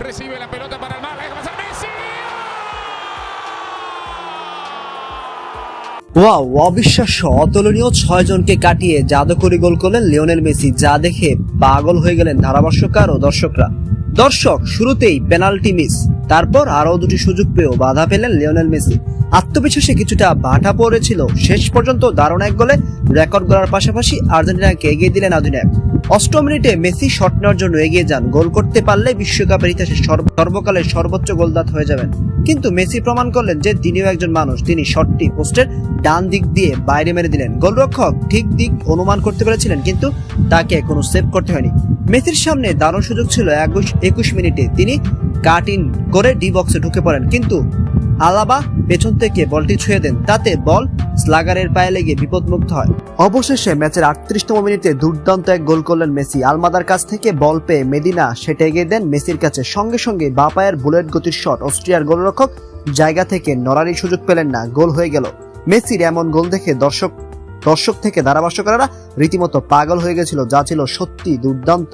Recibe la pelota para el Málaga, va a ser Messi. Wow, অবিশ্বাস্য, অতুলনীয় 6 জনকে কাটিয়ে জাদুকরি গোল করলেন লিওনেল মেসি, যা দেখে পাগল হয়ে গেলেন ধারাভাষ্যকার ও দর্শকরা। দর্শক, শুরুতেই পেনাল্টি মিস, তারপর আরো দুটি সুযোগ পেয়েও বাধা পেলেন লিওনেল মেসি। আত্মবিশ্বাসে কিছুটা ভাটা পড়েছিল, শেষ পর্যন্ত দারুণ এক গোলে রেকর্ড গড়ার পাশাপাশি আর্জেন্টিনাকে এগিয়ে দিলেন অধিনায়ক। 8 মিনিটে মেসি শট নেওয়ার জন্য এগিয়ে যান। গোল করতে পারলে বিশ্বকাপের ইতিহাসে সর্বকালের সর্বোচ্চ গোলদাতা হয়ে যাবেন। কিন্তু মেসি প্রমাণ করলেন যে তিনিও একজন মানুষ। তিনি শটটি পোস্টের ডান দিক দিয়ে বাইরে মেরে দিলেন। গোলরক্ষক ঠিক দিক অনুমান করতে পেরেছিলেন, কিন্তু তাকে কোনো সেভ করতে হয়নি। মেসির সামনে দারুণ সুযোগ ছিল 21 মিনিটে, তিনি কাট ইন করে ডি বক্সে ঢুকে পড়েন, কিন্তু আলাবা পেছন থেকে বলটি ছুঁয়ে দেন, তাতে বল স্লাগারের পায়ে লেগে বিপদমুক্ত হয়। অবশেষে ম্যাচের 38তম মিনিটে দুর্দান্ত এক গোল করলেন মেসি। আলমাদার কাছ থেকে বল পেয়ে মেদিনা সেটা এগিয়ে দেন মেসির কাছে। সঙ্গে সঙ্গে বাঁ পায়ের বুলেট গতির শট, অস্ট্রিয়ার গোলরক্ষক জায়গা থেকে নড়ারই সুযোগ পেলেন না, গোল হয়ে গেল। মেসির এমন গোল দেখে দর্শক থেকে ধারাভাষ্যকাররা রীতিমতো পাগল হয়ে গেছিল, যা ছিল সত্যি দুর্দান্ত।